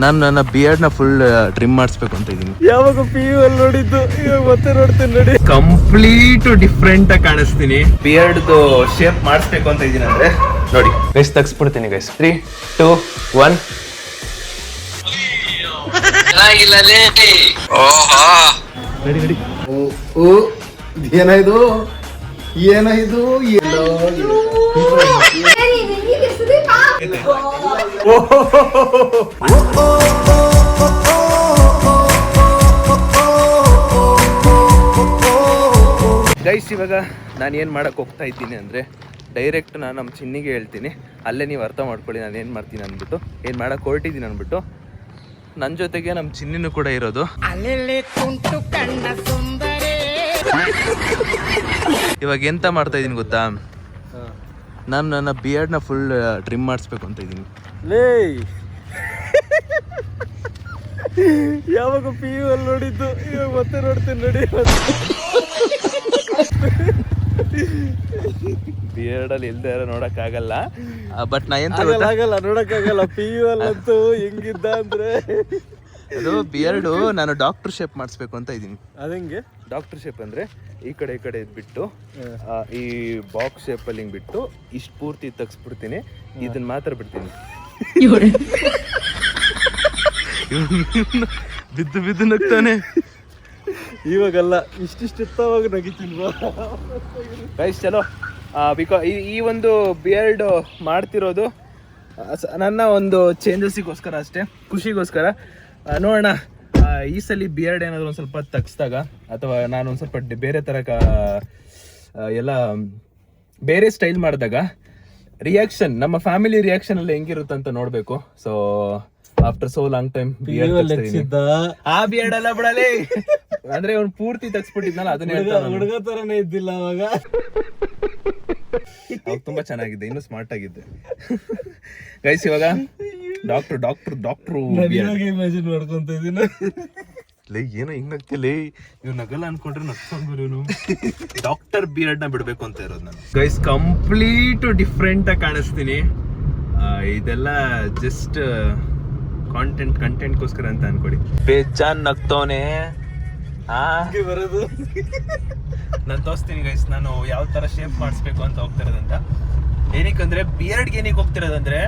ನಾನು ನನ್ನ ಬಿಯರ್ಡ್ನ full trim ಮಾಡಿಸ್ಬೇಕು ಅಂತ ಇದ್ದೀನಿ. ಯಾವಾಗ PU ಅಲ್ಲಿ ನೋಡಿದ್ದು, ಇವಾಗ ಮತ್ತೆ ನೋಡ್ತೀನಿ ನೋಡಿ. ಕಂಪ್ಲೀಟ್ ಡಿಫ್ರೆಂಟ್ ಆಗಿ ಕಾಣಿಸ್ತೀನಿ. ಬಿಯರ್ಡ್ದು ಶೇಪ್ ಮಾಡಿಸ್ಬೇಕು ಅಂತ ಇದ್ದೀನಿ ಅಂದ್ರೆ ನೋಡಿ ಗೈಸ್, ತೆಗ್ಸ್ಬಿಡ್ತೀನಿ ಗೈಸ್. 3, 2, 1. Ready ready. ಓ ಏನಾಯ್ತು ಏನಾಯ್ತು ಗೈಸ್, ಇವಾಗ ನಾನು ಏನು ಮಾಡಕ್ಕೆ ಹೋಗ್ತಾ ಇದ್ದೀನಿ ಅಂದರೆ ಡೈರೆಕ್ಟ್ ನಾನು ನಮ್ಮ ಚಿನ್ನಿಗೆ ಹೇಳ್ತೀನಿ, ಅಲ್ಲೇ ನೀವು ಅರ್ಥ ಮಾಡ್ಕೊಳ್ಳಿ ನಾನು ಏನು ಮಾಡ್ತೀನಿ ಅಂದ್ಬಿಟ್ಟು, ಏನು ಮಾಡಕ್ಕೆ ಹೊರಟಿದ್ದೀನಿ ಅಂದ್ಬಿಟ್ಟು. ನನ್ನ ಜೊತೆಗೆ ನಮ್ಮ ಚಿನ್ನಿನೂ ಕೂಡ ಇರೋದು. ಇವಾಗ ಎಂತ ಮಾಡ್ತಾ ಇದ್ದೀನಿ ಗೊತ್ತಾ, ನಾನು ನನ್ನ ಬಿಯರ್ಡ್ನ ಫುಲ್ ಟ್ರಿಮ್ ಮಾಡಿಸ್ಬೇಕು ಅಂತ ಇದ್ದೀನಿ. ಲೇ ಯಾವಾಗ PU ಅಲ್ಲಿ ನೋಡಿದ್ದು, ಇವಾಗ ಮತ್ತೆ ನೋಡ್ತೀನಿ ನೋಡಿ. ಬಿಯರ್ಡಲ್ಲಿ ಇಲ್ದೇ ಇರೋ ನೋಡೋಕ್ಕಾಗಲ್ಲ. ಬಟ್ ನಾ ಎಂತ ಆಗಲ್ಲ ನೋಡಕ್ಕಾಗಲ್ಲ. PU ಅಲ್ಲಂತೂ ಹೆಂಗಿದ್ದ ಅಂದ್ರೆ, ಅದು ಬಿಯರ್ಡು ನಾನು ಡಾಕ್ಟರ್ ಶೇಪ್ ಮಾಡಿಸ್ಬೇಕು ಅಂತ ಇದ್ದೀನಿ. ಅದಂಗೆ ಡಾಕ್ಟರ್ ಶೇಪ್ ಅಂದ್ರೆ ಈ ಕಡೆ ಇದ್ಬಿಟ್ಟು ಈ ಬಾಕ್ಸ್ ಶೇಪ್ ಅಲ್ಲಿ ಹಿಂಗ್ ಬಿಟ್ಟು ಇಷ್ಟು ಪೂರ್ತಿ ತೆಗ್ಸ್ಬಿಡ್ತೀನಿ, ಇದನ್ನ ಮಾತ್ರ ಬಿಡ್ತೀನಿ. ಬಿದ್ದು ನಗ್ತಾನೆ. ಇವಾಗಲ್ಲ, ಇಷ್ಟಿಷ್ಟವಾಗ ನಗಿತಿಲ್ವಾ ಗೈಸ್ ಚಲೋ. ಈ ಒಂದು ಬಿಯರ್ಡ್ ಮಾಡ್ತಿರೋದು ನನ್ನ ಒಂದು ಚೇಂಜಸ್ಸಿಗೋಸ್ಕರ ಅಷ್ಟೇ, ಖುಷಿಗೋಸ್ಕರ. ನೋಡೋಣ ಈ ಸಲ ಬಿಯರ್ಡ್ ಏನಾದರೂ ಒಂದು ಸ್ವಲ್ಪ ತೆಗ್ಸ್ದಾಗ, ಅಥವಾ ನಾನು ಒಂದು ಸ್ವಲ್ಪ ಬೇರೆ ಥರ ಎಲ್ಲ ಬೇರೆ ಸ್ಟೈಲ್ ಮಾಡಿದಾಗ ರಿಯಾಕ್ಷನ್, ನಮ್ಮ ಫ್ಯಾಮಿಲಿ ರಿಯಾಕ್ಷನ್ ಎಲ್ಲ ಹೆಂಗಿರುತ್ತೆ ಅಂತ ನೋಡಬೇಕು. So after so long time ಆ ಬಿಯರ್ಡ್ ಅಲ್ಲ ಬಿಡಲಿ, ಅಂದ್ರೆ ಅವ್ನು ಪೂರ್ತಿ ತೆಗ್ಸ್ಬಿಟ್ಟಿದ್ನಲ್ಲ, ಅದನ್ನೇ ಹುಡುಗ ತರನೇ ಇದ್ದಿಲ್ಲ ಅವಾಗ. ಅವಾಗ ತುಂಬಾ ಚೆನ್ನಾಗಿದ್ದೆ, ಇನ್ನೂ ಸ್ಮಾರ್ಟ್ ಆಗಿದ್ದೆ. ಗೈಸ್ ಇವಾಗ ಡಾಕ್ಟ್ರು ಇಮ್ಯಾಜಿನ್ ಮಾಡ್ಕೊಂತ ಇದೀನಿ. ಲೈ ಏನೋ ಹಿಂಗ್ ನಗ್ತಿಲ್ಲ, ಇವ್ ನಗಲ್ಲ ಅನ್ಕೊಂಡ್ರೆ ನಗ್ಕೊಂಡು ಇವನು. ಡಾಕ್ಟರ್ ಬಿಯರ್ಡ್ ನ ಬಿಡ್ಬೇಕು ಅಂತ ಇರೋದು ನಾನು. ಗೈಸ್ ಕಂಪ್ಲೀಟ್ ಡಿಫ್ರೆಂಟ್ ಆಗಿ ಕಾಣಿಸ್ತೀನಿ. ಇದೆಲ್ಲ ಜಸ್ಟ್ ಕಂಟೆಂಟ್ಗೋಸ್ಕರ ಅಂತ ಅನ್ಕೊಡಿ. ಬೇಜಾನ್ ನಗ್ತವನೆ ಬರೋದು. ನಾನು ತೋರಿಸ್ತೀನಿ ಗೈಸ್, ನಾನು ಯಾವ ತರ ಶೇಪ್ ಮಾಡಿಸ್ಬೇಕು ಅಂತ ಹೋಗ್ತಿರೋದಂತ. ಏನಕ್ಕಂದ್ರೆ ಬಿಯರ್ಡ್ಗೆ ಏನಕ್ಕೆ ಹೋಗ್ತಿರೋದಂದ್ರೆ,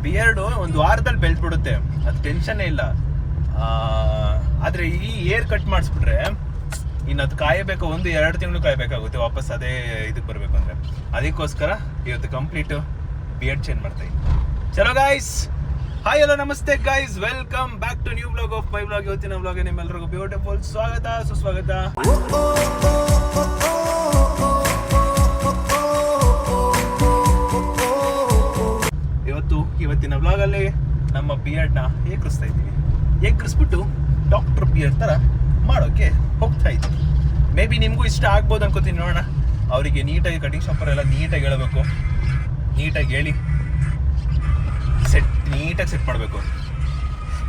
ಬಿಯರ್ಡು ಒಂದು ವಾರದಲ್ಲಿ ಬೆಳೆದ್ಬಿಡುತ್ತೆ, ಅದು ಟೆನ್ಷನ್ನೇ ಇಲ್ಲ. ಆದ್ರೆ ಈ ಏರ್ ಕಟ್ ಮಾಡಿಸ್ಬಿಟ್ರೆ ಇನ್ನು ಅದು ಕಾಯಬೇಕು, 1-2 ತಿಂಗಳು ಕಾಯಬೇಕಾಗುತ್ತೆ ವಾಪಸ್ ಅದೇ ಇದಕ್ಕೆ ಬರ್ಬೇಕು ಅಂದ್ರೆ. ಅದಕ್ಕೋಸ್ಕರ ಇವತ್ತು ಕಂಪ್ಲೀಟ್ ಬಿಯರ್ಡ್ ಚೇಂಜ್ ಮಾಡ್ತಾ ಇದ್ದೀನಿ. ಚಲೋ ಗೈಸ್, ಹಾಯ್ ಹಲೋ ನಮಸ್ತೆ guys, welcome back to new blog of my blog. ಇವತ್ತಿನ ಬ್ಲಾಗ್ ನಿಮ್ಮೆಲ್ಲರಿಗೂ ಬ್ಯೂಟಿಫುಲ್ ಸ್ವಾಗತ ಸುಸ್ವಾಗತ. ಇವತ್ತಿನ ಬ್ಲಾಗ್ ಅಲ್ಲಿ ನಮ್ಮ ಬಿಯರ್ಡ್ ನ ಏಕರಿಸ್ತಾ ಇದ್ದೀವಿ. ಏಕರಿಸ್ಬಿಟ್ಟು ಡಾಕ್ಟರ್ ಬಿಯರ್ಡ್ ತರ ಮಾಡೋಕೆ ಹೋಗ್ತಾ ಇದ್ದೀವಿ. ಮೇ ಬಿ ನಿಮ್ಗೂ ಇಷ್ಟ ಆಗ್ಬೋದು ಅನ್ಕೋತೀನಿ. ನೋಡೋಣ, ಅವರಿಗೆ ನೀಟಾಗಿ ಕಟಿಂಗ್ ಶಾಪರ್ ಎಲ್ಲ ನೀಟಾಗಿ ಹೇಳಬೇಕು, ನೀಟಾಗಿ ಹೇಳಿ ನೀಟಾಗಿ ಸೆಟ್ ಮಾಡಬೇಕು.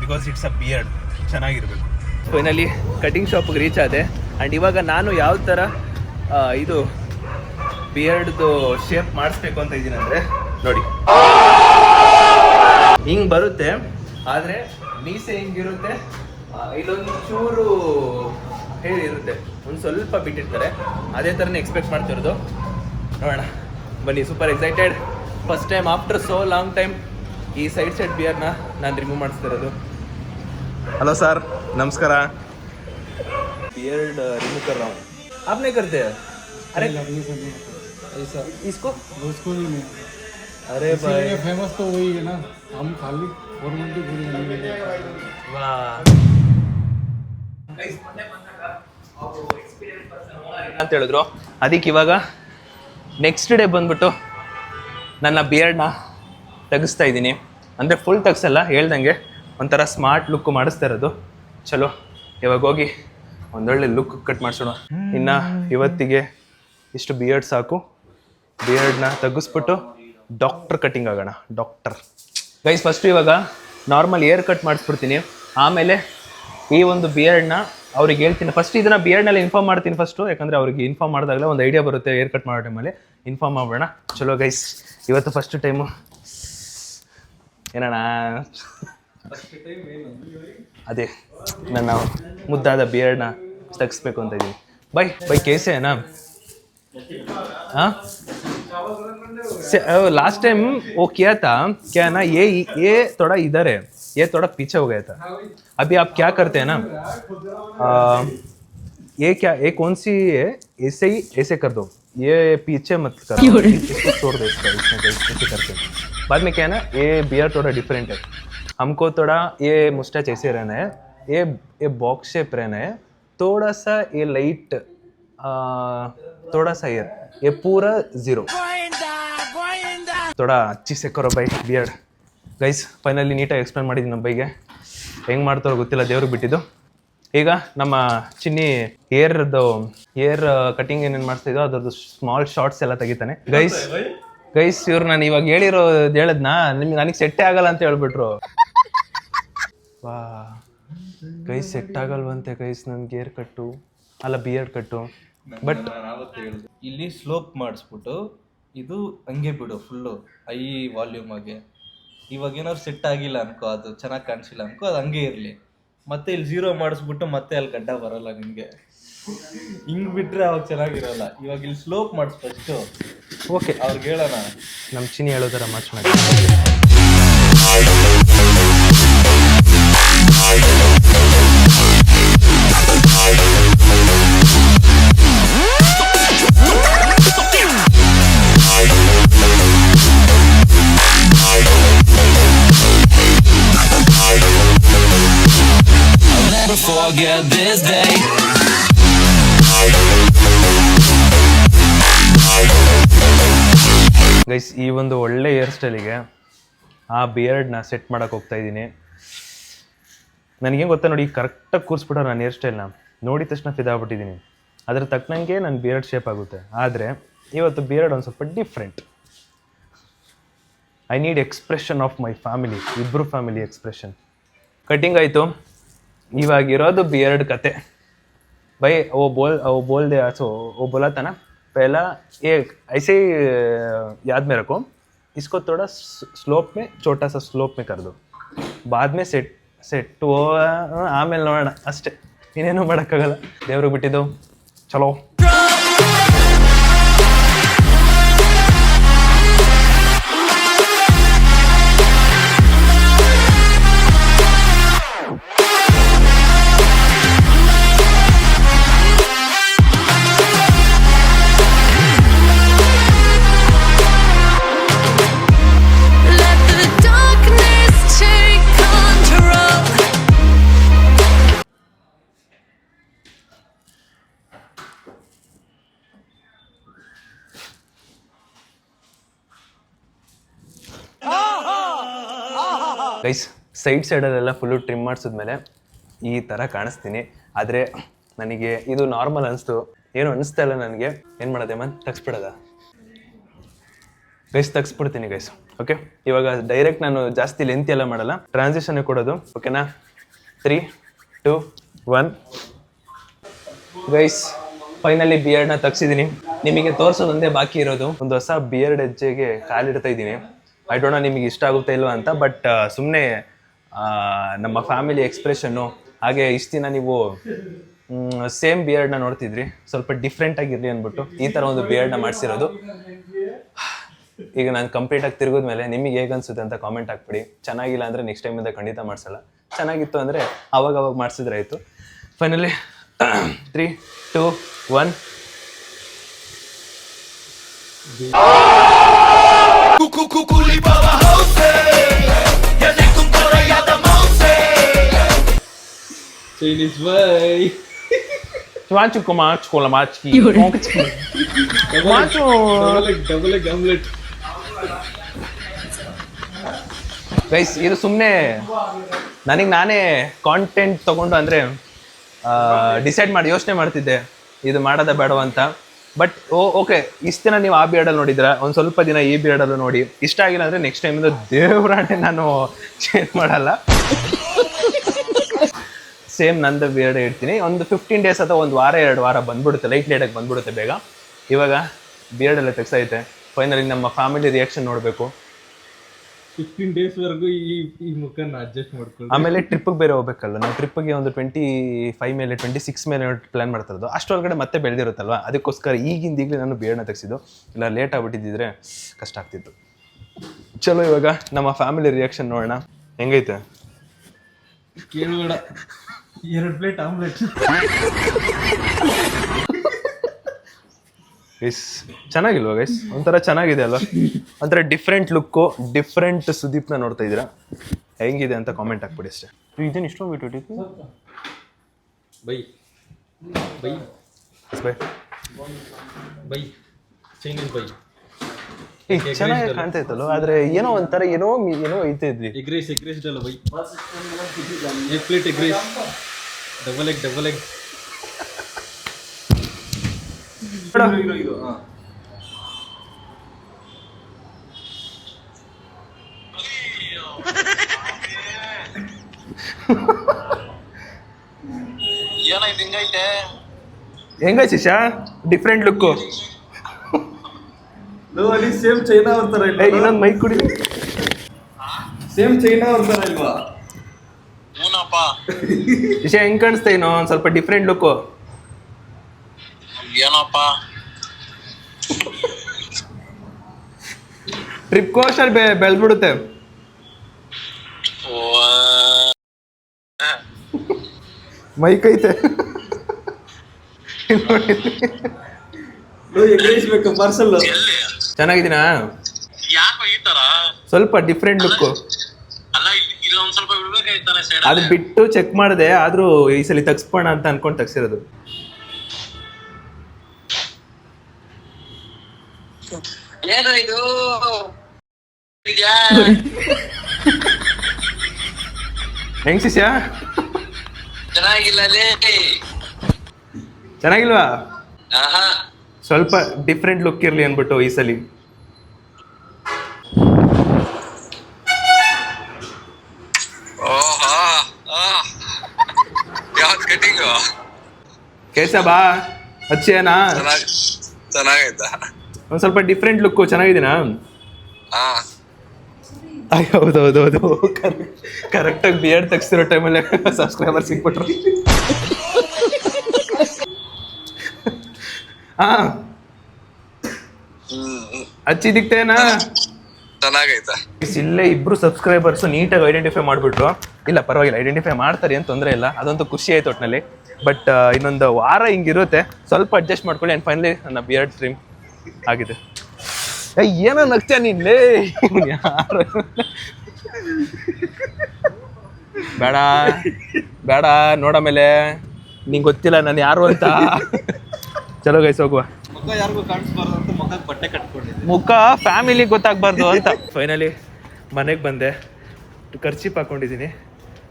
ಬಿಕಾಸ್ ಇಟ್ಸ್ ಅ ಬಿಯರ್ಡ್, ಚೆನ್ನಾಗಿರ್ಬೇಕು. ಫೈನಲಿ ಕಟಿಂಗ್ ಶಾಪ್ಗೆ ರೀಚ್ ಆದೆ. ಆ್ಯಂಡ್ ಇವಾಗ ನಾನು ಯಾವ ಥರ ಇದು ಬಿಯರ್ಡ್ದು ಶೇಪ್ ಮಾಡಿಸ್ಬೇಕು ಅಂತ ಇದ್ದೀನಿ ಅಂದರೆ ನೋಡಿ, ಹಿಂಗೆ ಬರುತ್ತೆ. ಆದರೆ ಮೀಸೆ ಹಿಂಗಿರುತ್ತೆ, ಇಲ್ಲೊಂದು ಚೂರು ಹೇಳಿರುತ್ತೆ, ಒಂದು ಸ್ವಲ್ಪ ಬಿಟ್ಟಿರ್ತಾರೆ. ಅದೇ ಥರನೇ ಎಕ್ಸ್ಪೆಕ್ಟ್ ಮಾಡ್ತಿರೋದು. ನೋಡೋಣ ಬನ್ನಿ, super excited. First time after so long time ಈ ಸೈಡ್ ಬಿಯರ್ನ ನಾನು ರಿಮೂವ್ ಮಾಡಿಸ್ತಿರೋದು. ಹಲೋ ಸರ್, ನಮಸ್ಕಾರ. बियर्ड रिमूव कर रहा हूँ, आप नहीं करते हैं? अरे ऐसा इसको उसको भी नहीं। अरे भाई फेमस तो वही है ना, हम खाली फॉर्मेलिटी पूरी। वाह ಅಂತ ಹೇಳಿದ್ರು. ಅದಕ್ಕೆ ಇವಾಗ ನೆಕ್ಸ್ಟ್ ಡೇ ಬಂದ್ಬಿಟ್ಟು ನನ್ನ ಬಿಯರ್ಡ್ನ ತೆಗಿಸ್ತಾ ಇದ್ದೀನಿ. ಅಂದರೆ ಫುಲ್ ತೆಗ್ಸಲ್ಲ, ಹೇಳ್ದಂಗೆ ಒಂಥರ ಸ್ಮಾರ್ಟ್ ಲುಕ್ ಮಾಡಿಸ್ತಾ ಇರೋದು. ಚಲೋ ಇವಾಗ ಹೋಗಿ ಒಂದೊಳ್ಳೆ ಲುಕ್ ಕಟ್ ಮಾಡಿಸೋಣ. ಇನ್ನು ಇವತ್ತಿಗೆ ಇಷ್ಟು ಬಿಯರ್ಡ್ ಸಾಕು. ಬಿಯರ್ಡ್ನ ತೆಗಿಸ್ಬಿಟ್ಟು ಡಾಕ್ಟರ್ ಕಟಿಂಗ್ ಆಗೋಣ. ಡಾಕ್ಟರ್ ಗೈಸ್, ಫಸ್ಟು ಇವಾಗ ನಾರ್ಮಲ್ ಏರ್ ಕಟ್ ಮಾಡಿಸ್ಬಿಡ್ತೀನಿ. ಆಮೇಲೆ ಈ ಒಂದು ಬಿಯರ್ಡ್ನ ಅವ್ರಿಗೆ ಹೇಳ್ತೀನಿ. ಫಸ್ಟ್ ಇದನ್ನು ಬಿಯರ್ಡ್ನಲ್ಲಿ ಇನ್ಫಾರ್ಮ್ ಮಾಡ್ತೀನಿ ಫಸ್ಟು, ಯಾಕಂದರೆ ಅವ್ರಿಗೆ ಇನ್ಫಾರ್ಮ್ ಮಾಡಿದಾಗಲೇ ಒಂದು ಐಡಿಯಾ ಬರುತ್ತೆ. ಏರ್ ಕಟ್ ಮಾಡೋ ಟೈಮಲ್ಲಿ ಇನ್ಫಾರ್ಮ್ ಮಾಡೋಣ. ಚಲೋ ಗೈಸ್, ಇವತ್ತು ಫಸ್ಟ್ ಟೈಮು ಏನಣ್ಣ ಅದೇ ನನ್ನ ಮುದ್ದಾದ ಬಿಯರ್ಡ್ನ ತೆಗಿಸ್ಬೇಕು ಅಂತ ಇದ್ದೀನಿ. ಬೈ ಕೇಸೆ ನಾ हाँ लास्ट टाइम वो किया था क्या है ना, ये थोड़ा इधर है, ये थोड़ा पीछे हो गया था. अभी आप क्या करते हैं ना, ये क्या, ये कौन सी है, ऐसे ही ऐसे कर दो, ये पीछे मत करो, इसको छोड़ दो इसका, इसमें ऐसे करते हैं. बाद में क्या है ना, ये बियर थोड़ा डिफरेंट है, हमको थोड़ा ये मुस्टैच ऐसे रहना है, ये बॉक्स शेप रहना है, थोड़ा सा ये लाइट, थोड़ा सा ये पूरा जीरो. थोड़ा अच्छी से करो ಬೈ ಬಿಯರ್ಡ್. ಗೈಸ್ ಫೈನಲಿ ನೀಟಾಗಿ ಎಕ್ಸ್ಪ್ಲೇನ್ ಮಾಡಿದ್ದೀನಿ ನಮ್ಮ ಬೈಗೆ, ಹೆಂಗೆ ಮಾಡ್ತಾರೋ ಗೊತ್ತಿಲ್ಲ, ದೇವ್ರಿಗೆ ಬಿಟ್ಟಿದ್ದು. ಈಗ ನಮ್ಮ ಚಿನ್ನಿ ಏರ್ ಕಟಿಂಗ್ ಏನೇನು ಮಾಡಿಸ್ತಾ ಇದ್ದೋ ಅದ್ರದ್ದು ಸ್ಮಾಲ್ ಶಾರ್ಟ್ಸ್ ಎಲ್ಲ ತೆಗಿತಾನೆ. ಗೈಸ್ ಇವ್ರು ನಾನು ಇವಾಗ ಹೇಳದ್ನಾ ನನಗೆ ಸೆಟ್ಟೇ ಆಗಲ್ಲ ಅಂತ ಹೇಳ್ಬಿಟ್ರು. ವಾ ಗೈಸ್ ಸೆಟ್ ಆಗಲ್ವಂತೆ ಗೈಸ್ ನನ್ಗೆ ಏರ್ ಕಟ್ಟು ಅಲ್ಲ ಬಿಯರ್ಡ್ ಕಟ್ಟು. ಬಟ್ ಇಲ್ಲಿ ಸ್ಲೋಪ್ ಮಾಡಿಸ್ಬಿಟ್ಟು ಇದು ಹಂಗೆ ಬಿಡು ಫುಲ್ಲು ಹೈ ವಾಲ್ಯೂಮ್ ಆಗಿ. ಇವಾಗ ಏನಾದ್ರು ಸೆಟ್ ಆಗಿಲ್ಲ ಅನ್ಕೋ, ಅದು ಚೆನ್ನಾಗಿ ಕಾಣಿಸಿಲ್ಲ ಅನ್ಕೋ, ಅದು ಹಂಗೆ ಇರಲಿ. ಮತ್ತೆ ಇಲ್ಲಿ ಝೀರೋ ಮಾಡಿಸ್ಬಿಟ್ಟು ಮತ್ತೆ ಅಲ್ಲಿ ಗಡ್ಡ ಬರಲ್ಲ ನಿಮಗೆ, ಹಿಂಗೆ ಬಿಟ್ರೆ ಅವಾಗ ಚೆನ್ನಾಗಿರಲ್ಲ. ಇವಾಗ ಇಲ್ಲಿ ಸ್ಲೋಪ್ ಮಾಡಿಸ್ ಫಸ್ಟು. ಓಕೆ ಅವ್ರಿಗೆ ಹೇಳೋಣ, ನಮ್ಮ ಚಿನ್ನಿ ಹೇಳೋ ಥರ ಮಾಡಿ. Forget this day. ಗೈಸ್ ಈ ಒಂದು ಒಳ್ಳೆ ಹೇರ್ ಸ್ಟೈಲಿಗೆ ಆ ಬಿಯರ್ಡ್ನ ಸೆಟ್ ಮಾಡಕ್ಕೆ ಹೋಗ್ತಾ ಇದ್ದೀನಿ. ನನಗೇನು ಗೊತ್ತಾ ನೋಡಿ, ಕರೆಕ್ಟಾಗಿ ಕೂರಿಸ್ಬಿಟ್ರೆ ನಾನು ಹೇರ್ ಸ್ಟೈಲ್ನ ನೋಡಿದ ತಕ್ಷಣ ಫಿದಾಗ್ಬಿಟ್ಟಿದ್ದೀನಿ. ಅದ್ರ ತಕ್ಕನಂಗೆ ನನ್ನ ಬಿಯರ್ಡ್ ಶೇಪ್ ಆಗುತ್ತೆ. ಆದರೆ ಇವತ್ತು ಬಿಯರ್ಡ್ ಒಂದು ಸ್ವಲ್ಪ different. I need expression of my family, ಇಬ್ಬರು ಫ್ಯಾಮಿಲಿ ಎಕ್ಸ್ಪ್ರೆಷನ್. ಕಟಿಂಗ್ ಆಯಿತು, ಇವಾಗಿರೋದು ಬಿಯರ್ಡ್ ಕತೆ. भाई वो बोल दे, सो वो बोला था ना पहला, ये ऐसे ही याद में रखो, इसको थोड़ा स्लोप में, छोटा सा स्लोप में कर दो, बाद में ಸೆಟ್ ಆಮೇಲೆ ನೋಡೋಣ ಅಷ್ಟೇ, ಇನ್ನೇನು ಮಾಡೋಕ್ಕಾಗಲ್ಲ. ದೇವ್ರಿಗೆ ಬಿಟ್ಟಿದ್ದು. ಚಲೋ ಗೈಸ್, ಸೈಡಲ್ಲೆಲ್ಲ ಫುಲ್ಲು ಟ್ರಿಮ್ ಮಾಡಿಸಿದ್ಮೇಲೆ ಈ ಥರ ಕಾಣಿಸ್ತೀನಿ. ಆದರೆ ನನಗೆ ಇದು ನಾರ್ಮಲ್ ಅನಿಸ್ತು, ಏನು ಅನಿಸ್ತಾ ಇಲ್ಲ ನನಗೆ. ಏನು ಮಾಡೋದೆ ಮನ್, ತೆಗ್ಸ್ಬಿಡೋದ ಗೈಸ್? ತೆಗ್ಸ್ಬಿಡ್ತೀನಿ ಗೈಸ್. ಓಕೆ, ಇವಾಗ ಡೈರೆಕ್ಟ್ ನಾನು ಜಾಸ್ತಿ ಲೆಂತ್ ಎಲ್ಲ ಮಾಡಲ್ಲ, ಟ್ರಾನ್ಸಿಷನ್ನೇ ಕೊಡೋದು. ಓಕೆನಾ? 3, 2, 1. ಗೈಸ್ ಫೈನಲಿ ಬಿಯರ್ಡ್ನ ತೆಗ್ಸಿದ್ದೀನಿ. ನಿಮಗೆ ತೋರಿಸೋದೊಂದೇ ಬಾಕಿ ಇರೋದು. ಒಂದು ಹೊಸ ಬಿಯರ್ಡ್ ಹೆಜ್ಜೆಗೆ ಕಾಲಿಡ್ತಾ ಇದ್ದೀನಿ. ಐ ಡೋಂಟ್ ನೋ ನಿಮಗೆ ಇಷ್ಟ ಆಗುತ್ತೆ ಇಲ್ವಾ ಅಂತ, ಬಟ್ ಸುಮ್ಮನೆ ನಮ್ಮ ಫ್ಯಾಮಿಲಿ ಎಕ್ಸ್ಪ್ರೆಷನ್ನು, ಹಾಗೆ ಇಷ್ಟು ದಿನ ನೀವು ಸೇಮ್ ಬಿಯರ್ಡ್ನ ನೋಡ್ತಿದ್ರಿ, ಸ್ವಲ್ಪ ಡಿಫ್ರೆಂಟ್ ಆಗಿರಲಿ ಅಂದ್ಬಿಟ್ಟು ಈ ಥರ ಒಂದು ಬಿಯರ್ಡ್ನ ಮಾಡಿಸಿರೋದು. ಈಗ ನಾನು ಕಂಪ್ಲೀಟಾಗಿ ತಿರುಗಿದ್ಮೇಲೆ ನಿಮಗೆ ಹೇಗೆ ಅನ್ಸುತ್ತೆ ಅಂತ ಕಾಮೆಂಟ್ ಹಾಕ್ಬಿಡಿ. ಚೆನ್ನಾಗಿಲ್ಲ ಅಂದರೆ ನೆಕ್ಸ್ಟ್ ಟೈಮಿಂದ ಖಂಡಿತ ಮಾಡಿಸಲ್ಲ, ಚೆನ್ನಾಗಿತ್ತು ಅಂದರೆ ಅವಾಗ ಮಾಡಿಸಿದ್ರೆ ಆಯಿತು. Finally 3, 2, 1. Chinese boy. Macho con la machi. Macho. Double egg omelette. Guys ಇದು ಸುಮ್ಮನೆ ನನಗೆ ನಾನೇ ಕಾಂಟೆಂಟ್ ತೊಗೊಂಡು ಅಂದರೆ ಡಿಸೈಡ್ ಮಾಡಿ ಯೋಚನೆ ಮಾಡ್ತಿದ್ದೆ ಇದು ಮಾಡೋದ ಬೇಡವ ಅಂತ. ಬಟ್ ಓಕೆ, ಇಷ್ಟು ದಿನ ನೀವು ಆ ಬಿಯರ್ಡಲ್ಲಿ ನೋಡಿದ್ರ, ಒಂದು ಸ್ವಲ್ಪ ದಿನ ಈ ಬಿಯರ್ಡಲ್ಲೂ ನೋಡಿ. ಇಷ್ಟ ಆಗಿಲ್ಲ ಅಂದರೆ ನೆಕ್ಸ್ಟ್ ಟೈಮಿಂದ ದೇವ್ರಾಣೆ ನಾನು ಚೇಂಜ್ ಮಾಡಲ್ಲ, ಸೇಮ್ ನಂದು ಬಿಯರ್ಡ್ ಇಡ್ತೀನಿ. ಒಂದು 15 ಡೇಸ್ ಅಥವಾ ಒಂದು ವಾರ 2 ವಾರ ಬಂದ್ಬಿಡುತ್ತೆ, ಲೈಟಾಗಿ ಬಂದ್ಬಿಡುತ್ತೆ ಬೇಗ. ಇವಾಗ ಬಿಯರ್ಡೆಲ್ಲ ತೆಗ್ಸೈತೆ. ಫೈನಲಿ ನಮ್ಮ ಫ್ಯಾಮಿಲಿ ರಿಯಾಕ್ಷನ್ ನೋಡಬೇಕು. 15 days ವರೆಗೂ ಈ ಮುಖನ ಅಡ್ಜಸ್ಟ್ ಮಾಡ್ಕೊಳ್ಳಿ. ಆಮೇಲೆ ಟ್ರಿಪ್ಪಿಗೆ ಬೇರೆ ಹೋಗ್ಬೇಕಲ್ಲ, ನಾವು ಟ್ರಿಪ್ಪಿಗೆ ಒಂದು 25 ಮೇಲೆ 26 ಮೇಲೆ ಪ್ಲಾನ್ ಮಾಡ್ತಾ ಇರೋದು. ಅಷ್ಟೊಳಗಡೆ ಮತ್ತೆ ಬೆಳೆದಿರುತ್ತಲ್ವ, ಅದಕ್ಕೋಸ್ಕರ ಈಗಲೇ ನಾನು ಬೇಡನ್ನ ತೆಗೆಸಿದ್ದು. ಇಲ್ಲ ಲೇಟ್ ಆಗ್ಬಿಟ್ಟಿದ್ದಿದ್ರೆ ಕಷ್ಟ ಆಗ್ತಿತ್ತು. ಚಲೋ, ಇವಾಗ ನಮ್ಮ ಫ್ಯಾಮಿಲಿ ರಿಯಾಕ್ಷನ್ ನೋಡೋಣ ಹೆಂಗೈತೆ. ಕೇಳಬೇಡ, 2 ಪ್ಲೇಟ್ ಆಮ್ಲೆಟ್. ಗೈಸ್ ಚೆನ್ನಾಗಿಲ್ವಾ ಗೈಸ್? ಒಂಥರ ಚೆನ್ನಾಗಿದೆ ಅಲ್ವಾ? ಒಂಥರ ಡಿಫ್ರೆಂಟ್ ಲುಕ್ಕು, ಡಿಫ್ರೆಂಟ್ ಸುದೀಪ್ನ ನೋಡ್ತಾ ಇದ್ದೀರಾ. ಹೆಂಗಿದೆ ಅಂತ ಕಾಮೆಂಟ್ ಹಾಕ್ಬಿಡಿ ಅಷ್ಟೇ. ಇದೇನು ಇಷ್ಟೊಂದು ಬೈ ಬೈ ಬೈ ಬೈ ಚೈನೀಸ್ ಬೈ. ಚೆನ್ನಾಗಿ ಕಾಣ್ತಾ ಇತ್ತಲ್ಲ, ಆದ್ರೆ ಏನೋ ಒಂಥರ ಏನೋ ಐತೆ ಇದ್ವಿ. ಎಗ್ ರೈಸ್ ಅಲ್ಲ ಬೈ, egg plate egg rice, double egg. ಇದು ಹೆಂಗ ಶಿಶಾ ಡಿಫ್ರೆಂಟ್ ಲುಕ್ಕು. ಅಲ್ಲಿ ಸೇಮ್ ಚೈನಾ ಅಂತಾರ ಇಲ್ಲ, ಇನ್ನೊಂದು ಮೈಕ್ ಕುಡಿ. ಸೇಮ್ ಚೈನಾ ಅಂತಾರ ಇಲ್ವಾ? ಶಿಶಾ ಹೆಂಗ್ ಕಾಣಿಸ್ತಾ ಏನೋ ಒಂದ್ ಸ್ವಲ್ಪ ಡಿಫ್ರೆಂಟ್ ಲುಕ್ಕು. ಏನಪ್ಪ ಟ್ರಿಪ್ ಕೋಸ್ಟರ್ ಬೆಳೆದ್ಬಿಡುತ್ತೆ. ಮೈಕ್ ಐತೆ ಬೇಕು ಪಾರ್ಸಲ್. ಚೆನ್ನಾಗಿದ್ದೀನಾ? ಯಾಕೋ ಈ ತರ ಸ್ವಲ್ಪ ಡಿಫ್ರೆಂಟ್ ಲುಕ್ಕು. ಅಲ್ಲ ಇಲ್ಲಿ ಒಂದ್ ಸ್ವಲ್ಪ ಬಿಡ್ಬೇಕಾಯ್ತಾನೆ ಸೈಡ್. ಅದು ಬಿಟ್ಟು ಚೆಕ್ ಮಾಡಿದೆ, ಆದ್ರೂ ಈ ಸಲ ತಗ್ಸ್ಬೋಣ ಅಂತ ಅನ್ಕೊಂಡು ತಗ್ಸಿರೋದು. ಏನು ಇದು ಹೆಂಗ್ ಶಿಷ್ಯ? ಚೆನ್ನಾಗಿಲ್ಲ ಚೆನ್ನಾಗಿಲ್ವಾ? ಆಹಾ, ಸ್ವಲ್ಪ ಡಿಫ್ರೆಂಟ್ ಲುಕ್ ಇರ್ಲಿ ಅನ್ಬಿಟ್ಟು ಈ ಸಲ. ಓಹೋ ಯಾವ್ದು ಕಟಿಂಗು ಕೇಸ ಬಾ ಹಚ್ಚೇನಾ? ಚೆನ್ನಾಗೈತಾ? ಒಂದ್ ಸ್ವಲ್ಪ ಡಿಫ್ರೆಂಟ್ ಲುಕ್ಕು. ಚೆನ್ನಾಗಿದ್ದೀನಾ? ಹಾ ಹೌದೌದೌದು, ಕರೆಕ್ಟಾಗಿ ಬಿಯರ್ಡ್ ತೆಗ್ಸಿರೋ ಟೈಮಲ್ಲಿ ಸಬ್ಸ್ಕ್ರೈಬರ್ ಸಿಕ್ಬಿಟ್ರು. ಹಾ ಹಚ್ಚಿದಿಕ್ತೇನಾ? ಚೆನ್ನಾಗೈತಾ? ಇಲ್ಲೇ ಇಬ್ರು ಸಬ್ಸ್ಕ್ರೈಬರ್ಸ್ ನೀಟಾಗಿ ಐಡೆಂಟಿಫೈ ಮಾಡಿಬಿಟ್ರು. ಇಲ್ಲ ಪರವಾಗಿಲ್ಲ, ಐಡೆಂಟಿಫೈ ಮಾಡ್ತಾರೆ ಅಂತ ತೊಂದರೆ ಇಲ್ಲ, ಅದಂತೂ ಖುಷಿ ಆಯ್ತು ಒಟ್ಟಿನಲ್ಲಿ. ಬಟ್ ಇನ್ನೊಂದು ವಾರ ಹಿಂಗಿರುತ್ತೆ, ಸ್ವಲ್ಪ ಅಡ್ಜಸ್ಟ್ ಮಾಡ್ಕೊಳ್ಳಿ. ಆ್ಯಂಡ್ ಫೈನಲಿ ನನ್ನ ಬಿಯರ್ಡ್ ಸ್ಟ್ರೀಮ್ ಆಗಿದೆ. ಏನೋ ನಗ್ತೀಯ ನಿನ್ನೆ? ಯಾರು ಬೇಡ ಬೇಡ ನೋಡಮೇಲೆ ನಿಂಗೆ ಗೊತ್ತಿಲ್ಲ ನಾನು ಯಾರು ಅಂತ. ಚಲೋ ಗೈಸ್ ಹೋಗುವ. ಮುಖ ಯಾರಿಗೂ ಕಾಣಿಸ್ಬಾರ್ದು ಅಂತ ಮುಖಕ್ಕೆ ಬಟ್ಟೆ ಕಟ್ಕೊಂಡಿದ್ದೆ. ಮುಖ ಫ್ಯಾಮಿಲಿಗೆ ಗೊತ್ತಾಗಬಾರ್ದು ಅಂತ. ಫೈನಲಿ ಮನೆಗೆ ಬಂದೆ, ಖರ್ಚಿಪ್ ಹಾಕೊಂಡಿದ್ದೀನಿ.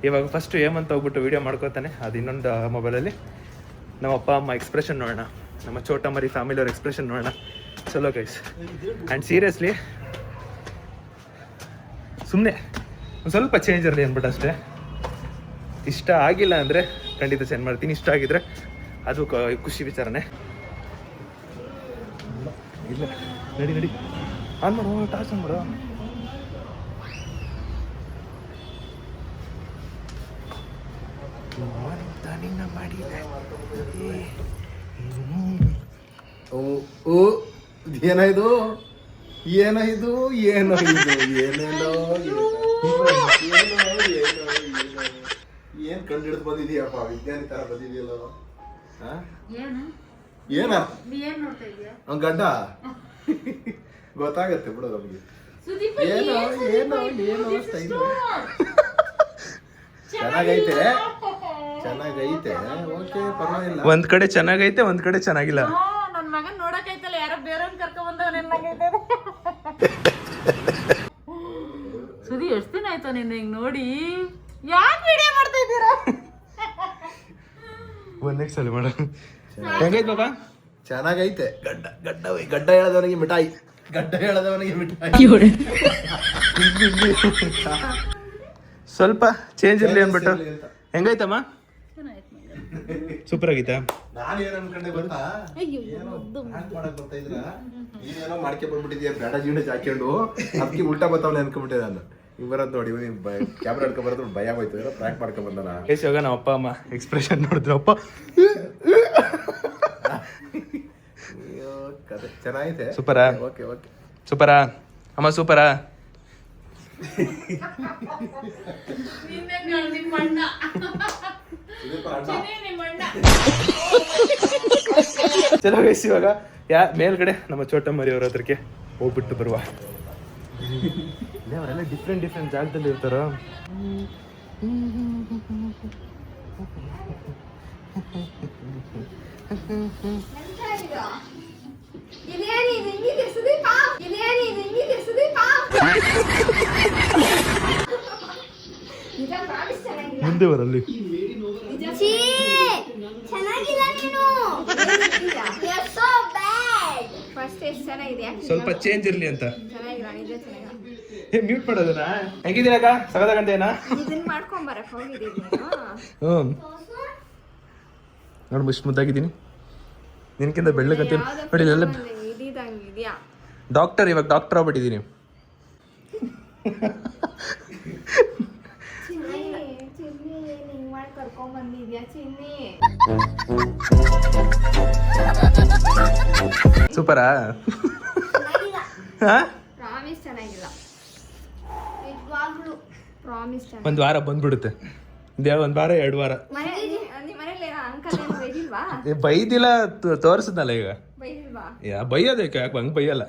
ಇವಾಗ ಫಸ್ಟು ಹೇಮಂತ್ ಹೋಗ್ಬಿಟ್ಟು ವೀಡಿಯೋ ಮಾಡ್ಕೋತಾನೆ, ಅದು ಇನ್ನೊಂದು ಮೊಬೈಲಲ್ಲಿ. ನಮ್ಮ ಅಪ್ಪ ಅಮ್ಮ ಎಕ್ಸ್ಪ್ರೆಷನ್ ನೋಡೋಣ, ನಮ್ಮ ಚೋಟ ಮರಿ ಫ್ಯಾಮಿಲಿಯವ್ರ ಎಕ್ಸ್ಪ್ರೆಷನ್ ನೋಡೋಣ. ಚಲೋ ಗೈಸ್. ಆ್ಯಂಡ್ ಸೀರಿಯಸ್ಲಿ ಸುಮ್ಮನೆ ಒಂದು ಸ್ವಲ್ಪ ಚೇಂಜ್ ಇರಲಿ ಅಂದ್ಬಿಟ್ಟು ಅಷ್ಟೇ. ಇಷ್ಟ ಆಗಿಲ್ಲ ಅಂದರೆ ಖಂಡಿತ ಚೇಂಜ್ ಮಾಡ್ತೀನಿ, ಇಷ್ಟ ಆಗಿದ್ರೆ ಅದು ಖುಷಿ ವಿಚಾರನೆ. ಇಲ್ಲ ನಡಿ ಆನ್ ಮಾಡು, ಟಾಸ್ ಆನ್ ಮಾಡು. ಏನಾಯ್ತು ಏನಾಯ್ತು ಏನೋ ಏನೇನೋ ಏನ್ ಕಂಡಿಡ್ದು ಬಂದಿದೀಯಪ್ಪ, ವಿಜ್ಞಾನಿ ತರ ಬಂದಿದೆಯಲ್ಲ. ಏನ ಅವ್ನ್ ಗಡ್ಡ ಗೊತ್ತಾಗತ್ತೆ ಬಿಡು ನಮ್ಗೆ. ಏನೋ ಏನೋ ಏನೋ ಸ್ಟೈಲ್ ಚೆನ್ನಾಗೈತೆ ಚೆನ್ನಾಗೈತೆ, ಓಕೆ ಪರವಾಗಿಲ್ಲ. ಒಂದ್ ಕಡೆ ಚೆನ್ನಾಗೈತೆ, ಒಂದ್ ಕಡೆ ಚೆನ್ನಾಗಿಲ್ಲ. ನನ್ ಮಗನ್ ನೋಡಕೈತಲ್ಲ, ಯಾರೋ ಬೇರೆಯವ್ರನ್ನ ಕರ್ಕೊಂಡ್ ಬಂದವನೆನ್ನಾಗೈತೆ. ಸುದಿ ಎಷ್ಟ್ ದಿನ ಆಯ್ತು ನಿನ್ನ ಹಿಂಗ್ ನೋಡಿ? ಯಾಕೆ ವಿಡಿಯೋ ಮಾಡ್ತಾ ಇದ್ದೀರಾ? ಒಂದೇ ಸಲ ಮಾಡ. ಹೆಂಗೈತ್ ಬಾಬಾ? ಚೆನ್ನಾಗೈತೆ. ಗಡ್ಡ ಗಡ್ಡ ಗಡ್ಡ ಹೇಳದವನಿಗೆ ಮಿಠಾಯಿ, ಗಡ್ಡ ಹೇಳದವನಿಗೆ ಮಿಠಾಯಿ. ಸ್ವಲ್ಪ ಚೇಂಜ್ ಇರ್ಲಿ ಅಂದ್ಬಿಟ್ಟು. ಹೆಂಗೈತಮ್ಮ? ಸೂಪರ್ ಆಗೈತಾ? ನಾನು ಏನ್ ಅನ್ಕೊಂಡೆ ಗೊತ್ತಾ, ಏನೋ ಹ್ಯಾಂಗ್ ಮಾಡಕ್ ಬರ್ತಾ ಇದ್ರ, ನೀನೇನೋ ಮಾಡ್ಕೆ ಬಂದ್ಬಿಟ್ಟಿದ್ಯಾ ಬೇಡ ಜೀವನ ಹಾಕೊಂಡು, ಅದಕ್ಕೆ ಉಲ್ಟಾ ಬರ್ತಾವನೆ ಅನ್ಕೊಂಡ್ಬಿಟ್ಟೆ ನಾನು. ಇವ್ ಬರೋದು ನೋಡಿ ಕ್ಯಾಮ್ರಾ ಹಿಡ್ಕೊಂಡ್ ಬರೋದು ಭಯ ಆಗೋಯ್ತು ಏನೋ ಪ್ರಾಂಕ್ ಮಾಡ್ಕೊಂಡ್ ಬಂದಾನ. ಇವಾಗ ನಮ್ಮ ಅಪ್ಪ ಅಮ್ಮ ಎಕ್ಸ್ಪ್ರೆಷನ್ ನೋಡಿದ್ರು ಅಪ್ಪ ಅಯ್ಯೋ ಕತೆ ಚೆನ್ನಾಗೈತೆ. ಸೂಪರಾ? ಓಕೆ ಓಕೆ ಸೂಪರಾ ಅಮ್ಮ ಸೂಪರಾ? ಚಲೋ ಗೈಸ್, ಇವಾಗ ಮೇಲ್ಗಡೆ ನಮ್ಮ ಚೋಟಮ್ಮರಿ ಅವ್ರ ಹತ್ರಕ್ಕೆ ಹೋಗ್ಬಿಟ್ಟು ಬರುವ. ಅವರೆಲ್ಲ ಡಿಫ್ರೆಂಟ್ ಜಾಗದಲ್ಲಿ ಇರ್ತಾರ. ಮುಂದೆ ಬರಲ್ಲಿ ಸ್ವಲ್ಪ ಚೇಂಜ್ ಇರ್ಲಿ ಅಂತ. ಮ್ಯೂಟ್ ಮಾಡೋದನ್ನ ಹೆಂಗಿದ್ದೀನಕ್ಕ? ಸಗದ ಗಂಟೆನಾ? ನೋಡಿ ಮುಷ್ ಮುದ್ದಾಗಿದ್ದೀನಿ. ನಿನ್ಕಿಂತ ಬೆಳ್ಳಗಂತೀನಿ ನೋಡಿ. ಇಲ್ಲೆಲ್ಲ ಡಾಕ್ಟರ್, ಇವಾಗ ಡಾಕ್ಟರ್ ಆಗ್ಬಿಟ್ಟಿದ್ದೀನಿ. ಸೂಪರಾ? ಒಂದ್ ವಾರ ಬಂದ್ಬಿಡುತ್ತೆ. ಒಂದ್ ವಾರ 2 ವಾರ ಬೈದಿಲ್ಲ, ತೋರಿಸಿದ್ನಲ್ಲ ಈಗ. ಬೈಯೋದಕ್ಕೆ ಯಾಕೆ ಹಂಗ್ ಬೈಯಲ್ಲ,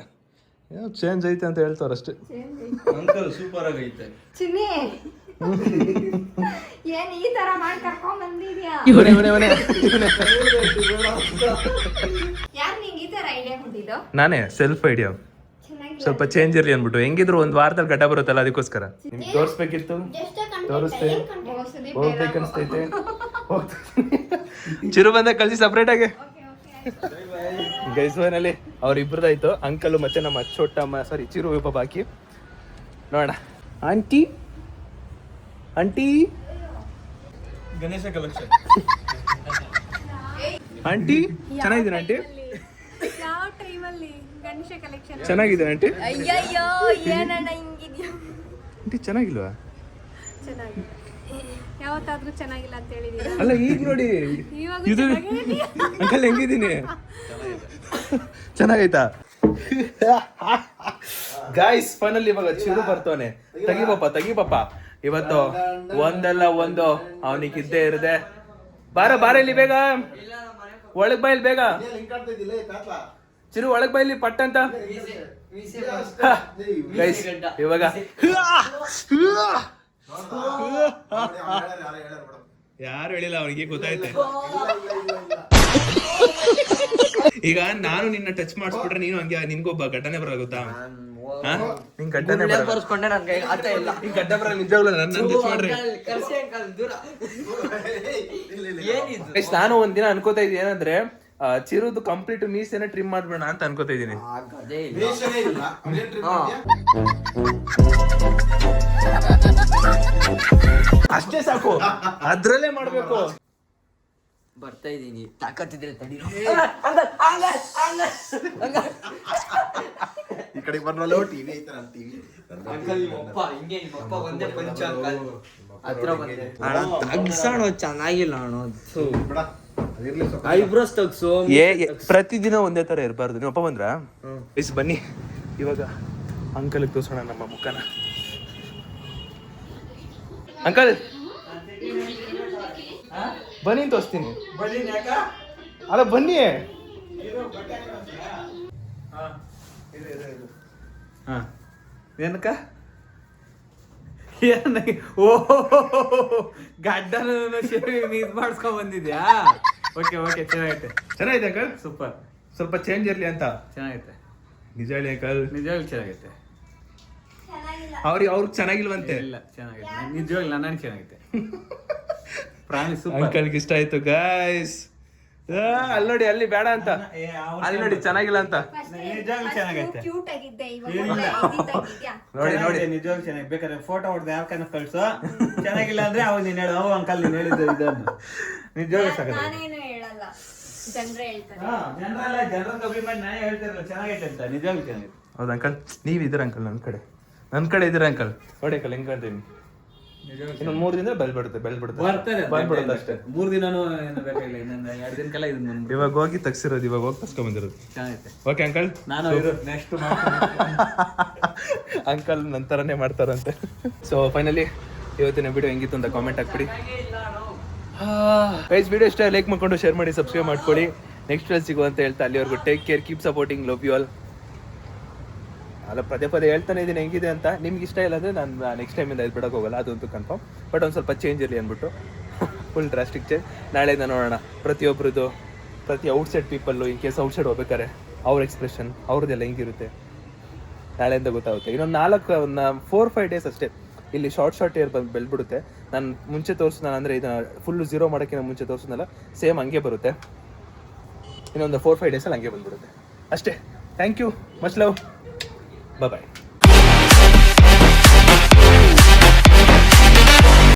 ಚೇಂಜ್ ಐತೆ ಅಂತ ಹೇಳ್ತಾರ ಅಷ್ಟೇ. ಅಂಕಲ್ ಸೂಪರ್ ಆಗೈತೆ. ಏನ್ ಈ ತರ ಮಾಡಿ ಕರ್ಕೊಂಡ್ ಬಂದಿದ್ಯಾ? ಯಾರು ನಿಂಗೆ ಈ ತರ ಐಡಿಯಾ ಕೊಟ್ಟಿದ್ದು? ನಾನೇ ಸೆಲ್ಫ್ ಐಡಿಯಾ. ಸ್ವಲ್ಪ ಚೇಂಜ್ ಇರ್ಲಿ ಅಂದ್ಬಿಟ್ಟು. ಹೆಂಗಿದ್ರು ಒಂದ್ ವಾರದಲ್ಲಿ ಗಡ್ಡ ಬರುತ್ತಲ್ಲ, ಅದಕ್ಕೋಸ್ಕರ ನಿಮ್ಗೆ ತೋರಿಸ್ಬೇಕಿತ್ತು. ತೋರಿಸ್ತೆ, ಹೋಗ್ಬೇಕನ್ಸ್ತೈತೆ. ಚಿರು ಬಂದ ಕಳ್ಸಿ ಸಪ್ರೇಟ್ ಆಗಿ. ಗೈಸ್ವನಲ್ಲಿ ಅವ್ರಿಬ್ರದಾಯ್ತು, ಅಂಕಲ್ ಮತ್ತೆ ನಮ್ಮ ಚೋಟಮ್ಮ, ಸಾರಿ ಚಿರು ಪಾಪ ಹಾಕಿ ನೋಡ. Aunty aunty Ganesha collection. Aunty ಚೆನ್ನಾಗಿದ್ದೀನಿ ಆಂಟಿ? ಯಾವ ಟೈಮಲ್ಲಿ ಗಣೇಶ ಕಲೆಕ್ಷನ್ ಚೆನ್ನಾಗಿದೆ ಆಂಟಿ? ಅಯ್ಯಯ್ಯೋ ಏನಣ್ಣ ಹಿಂಗಿದ್ಯಾ? ಆಂಟಿ ಚೆನ್ನಾಗಿಲ್ವಾ? ಚೆನ್ನಾಗಿ ಯಾವತ್ತಾದ್ರೂ ಚೆನ್ನಾಗಿಲ್ಲ ಅಂತ ಹೇಳಿದೀರಾ? ಅಲ್ಲ ಈಗ ನೋಡಿ ಇದು ಅಂಕಲ್ ಹೆಂಗಿದ್ದೀನಿ? ಚೆನ್ನಾಗೈತಾ ಗಾಯ್ಸ್? ಫೈನಲ್ ಇವಾಗ ಚಿರು ಬರ್ತಾನೆ. ತಗಿ ಪಾಪ ಇವತ್ತು ಒಂದಲ್ಲ ಒಂದು ಅವನಿಗಿದ್ದೇ ಇರದೆ. ಬಾರ ಇಲ್ಲಿ ಬೇಗ, ಒಳಗ್ ಬಾ ಇಲ್ಲಿ ಬೇಗ. ಚಿರು ಒಳಗ್ ಬಾ ಇಲ್ಲಿ ಪಟ್ಟ ಅಂತ. ಗೈಸ್ ಇವಾಗ ಯಾರು ಹೇಳಿಲ್ಲ, ಅವನಿಗೆ ಗೊತ್ತಾಯ್ತೆ. ಈಗ ನಾನು ನಿನ್ನ ಟಚ್ ಮಾಡಿಸ್ಬಿಟ್ರೆ ನೀನು ಹಂಗೆ ನಿನ್ಗೊಬ್ಬ ಘಟನೆ ಬರ ಗೊತ್ತಾ? ನಿನ್ ಘಟನೆ ಗಡ್ಡ ಬರ ನಿಜವಾಗ್ಲೂ ನನ್ನ ಟಚ್ ಮಾಡ್ರಿ. ನಾನು ಒಂದಿನ ಅನ್ಕೋತಾ ಇದ್ದೀನಿ ಏನಂದ್ರೆ, ಚಿರುದು ಕಂಪ್ಲೀಟ್ ಮೀಸೆನ ಟ್ರಿಮ್ ಮಾಡ್ಬೇಡ ಅಂತ ಅನ್ಕೋತಾ ಇದ್ದೀನಿ. ಅಷ್ಟೇ ಸಾಕು, ಅದ್ರಲ್ಲೇ ಮಾಡ್ಬೇಕು. ಬರ್ತಾ ಇದೀನಿ, ತಾಕತ್ತಿದ್ರೆ ತಡಿ. ಈ ಕಡೆ ಬರ್ನಲ್ಲ ಟಿವಿ ಐತೆ, ನನ್ನ ಟಿವಿ. ಅಂಕಲ್ ನಿಮ್ಮಪ್ಪ ಹಿಂಗೆ, ನಿಮ್ಮಪ್ಪ ಒಂದೇ ಪಂಚ ಅಂಕಲ್ ಹತ್ರ ಬಂದೆ. ಅಣ್ಣ ತಗ್ಸೋಣ, ಚೆನ್ನಾಗಿಲ್ಲ ಅಣ್ಣ. ಐಬ್ರೋಸ್ ತಗ್ಸು. ಪ್ರತಿದಿನ ಒಂದೇ ತರ ಇರಬಾರ್ದು. ನಿಮ್ಮ ಅಪ್ಪ ಬಂದ್ರ ಬನ್ನಿ, ಇವಾಗ ಅಂಕಲ್ ತೋರ್ಸೋಣ ನಮ್ಮ ಮುಖನ. ಅಂಕಲ್ ಬನ್ನಿ ತೋರಿಸ್ತೀನಿ. ಅಲ್ಲ ಬನ್ನಿ. ಏನಕ್ಕ ಓ ಗಡ್ಡನ ಇದ್ ಮಾಡಿಸ್ಕೊಂಡ್ ಬಂದಿದ್ಯಾ? ಓಕೆ ಚೆನ್ನಾಗೈತೆ ಅಂಕಲ್. ಸೂಪರ್. ಸ್ವಲ್ಪ ಚೇಂಜ್ ಇರ್ಲಿ ಅಂತ. ಚೆನ್ನಾಗೈತೆ ನಿಜ ಹೇಳಿ ಅಂಕಲ್. ನಿಜವಾಗ್ಲೂ ಚೆನ್ನಾಗೈತೆ. ಅವ್ರಿಗೆ ಚೆನ್ನಾಗಿಲ್ವಂತೆ. ಇಲ್ಲ ಚೆನ್ನಾಗೈತೆ, ನಿಜವಾಗ್ಲೂ ನನಗೆ ಚೆನ್ನಾಗೈತೆ. Promise super. ಅಂಕಲ್ಗೆ ಇಷ್ಟ ಆಯ್ತು ಗಾಯ್ಸ್. ಅಲ್ಲಿ ನೋಡಿ, ಅಲ್ಲಿ ಬೇಡ ಅಂತ, ಅಲ್ಲಿ ನೋಡಿ ಚೆನ್ನಾಗಿಲ್ಲ ಅಂತ. ನಿಜವಾಗ್ಲೂ ಚೆನ್ನಾಗೈತೆ. ಕ್ಯೂಟ್ ಆಗಿದ್ದೆ ನೋಡಿ ನಿಜವಾಗ್ಲೂ ಚೆನ್ನಾಗಿ. ಬೇಕಾದ್ರೆ ಫೋಟೋ ಹೊಡೆದು ಯಾವ ಕನ್ನ ಕಳ್ಸು. ಚೆನ್ನಾಗಿಲ್ಲ ಅಂದ್ರೆ ಅವಾಗ ನೀನ್ ಹೇಳು, ಅವ್ ಅಂಕಲ್ ನೀನ್ ಹೇಳಿದ್ದು ಇದನ್ನು. ನಿಜವಾಗ್ಲೂ ಸಾಕೈತೆ. ನಾನೇನು ಹೇಳಲ್ಲ, ಜನರೇ ಹೇಳ್ತಾರೆ. ಜನರ ಅಭಿಮಾನ ನಾನೇ ಹೇಳ್ತಿರಲ್ಲ ಚೆನ್ನಾಗೈತೆ ಅಂತ. ನಿಜವಾಗ್ಲೂ ಚೆನ್ನಾಗೈತೆ. ಹೌದು ಅಂಕಲ್, ನೀವಿದ್ದೀರ ಅಂಕಲ್ ನನ್ನ ಕಡೆ. ನನ್ನ ಕಡೆ ಇದ್ದೀರಾ ಅಂಕಲ್ ನೋಡಿ ಅಂಕಲ್ ಹೆಂಗ್ ಕಾಣ್ತೀನಿ ಇನ್ನು 3 ದಿನ ಬೆಲ್ ಬಿಡುತ್ತೆ ಬಂದ್ಬಿಡುತ್ತೆ ಅಷ್ಟೇ 3 ದಿನನೂ ಏನು ಬೇಕಾಗಿಲ್ಲ ಇನ್ನೊಂದು 2 ದಿನಕ್ಕೆಲ್ಲ ಇದನ್ನ ಬಂದ್ಬಿಡು. ಇವಾಗ ಹೋಗಿ ತಗ್ಸಿರೋದು ಇವಾಗ ಹೋಗಿ ತಗ್ಸ್ಕೊಂಬಂದಿರೋದು ಚೆನ್ನಾಗೈತೆ. ಓಕೆ ಅಂಕಲ್ ನಾನು ನೆಕ್ಸ್ಟ್ ಅಂಕಲ್ ನಂತರನೇ ಮಾಡ್ತಾರಂತೆ. ಸೊ ಫೈನಲಿ ಇವತ್ತಿನ ವಿಡಿಯೋ ಹೆಂಗಿತ್ತು ಅಂತ ಕಾಮೆಂಟ್ ಹಾಕ್ಬಿಡಿ ಗೈಸ್. ವಿಡಿಯೋ ಇಷ್ಟ ಲೈಕ್ ಮಾಡ್ಕೊಂಡು ಶೇರ್ ಮಾಡಿ ಸಬ್ಸ್ಕ್ರೈಬ್ ಮಾಡ್ಕೊಳ್ಳಿ. ನೆಕ್ಸ್ಟ್ ವೇಳೆ ಸಿಗು ಅಂತ ಹೇಳ್ತಾ ಅಲ್ಲಿವರೆಗೂ take care, keep supporting, love you all. ಅಲ್ಲ ಪದೇ ಹೇಳ್ತಾನೆ ಇದ್ದೀನಿ ಹೆಂಗಿದೆ ಅಂತ. ನಿಮ್ಗೆ ಇಷ್ಟ ಇಲ್ಲ ಅಂದರೆ ನಾನು ನೆಕ್ಸ್ಟ್ ಟೈಮಿಂದ ಇದು ಬಿಡೋಕೆ ಹೋಗಲ್ಲ, ಅದಂತೂ ಕನ್ಫರ್ಮ್. ಬಟ್ ಒಂದು ಸ್ವಲ್ಪ ಚೇಂಜ್ ಇರಲಿ ಅಂದ್ಬಿಟ್ಟು ಫುಲ್ ಡ್ರಾಸ್ಟಿಕ್ ಚೇಂಜ್. ನಾಳೆಯಿಂದ ನೋಡೋಣ ಪ್ರತಿಯೊಬ್ಬರದ್ದು, ಪ್ರತಿ outside people in case outside ಹೋಗ್ಬೇಕಾರೆ ಅವ್ರ ಎಕ್ಸ್ಪ್ರೆಷನ್ ಅವ್ರದ್ದೆಲ್ಲ ಹೆಂಗಿರುತ್ತೆ ನಾಳೆಯಿಂದ ಗೊತ್ತಾಗುತ್ತೆ. ಇನ್ನೊಂದು 4-5 ಡೇಸ್ ಅಷ್ಟೇ ಇಲ್ಲಿ ಶಾರ್ಟ್ ಏರ್ ಬಂದು ಬೆಳ್ಬಿಡುತ್ತೆ. ನಾನು ಮುಂಚೆ ತೋರಿಸಿದ ಅಂದರೆ ಇದನ್ನು ಫುಲ್ಲು 0 ಮಾಡೋಕ್ಕಿಂತ ಮುಂಚೆ ತೋರಿಸಿದ್ನಲ್ಲ ಸೇಮ್ ಹಂಗೆ ಬರುತ್ತೆ. ಇನ್ನೊಂದು 4-5 ಡೇಸಲ್ಲಿ ಹಂಗೆ ಬಂದ್ಬಿಡುತ್ತೆ ಅಷ್ಟೇ. Thank you, much love, bye.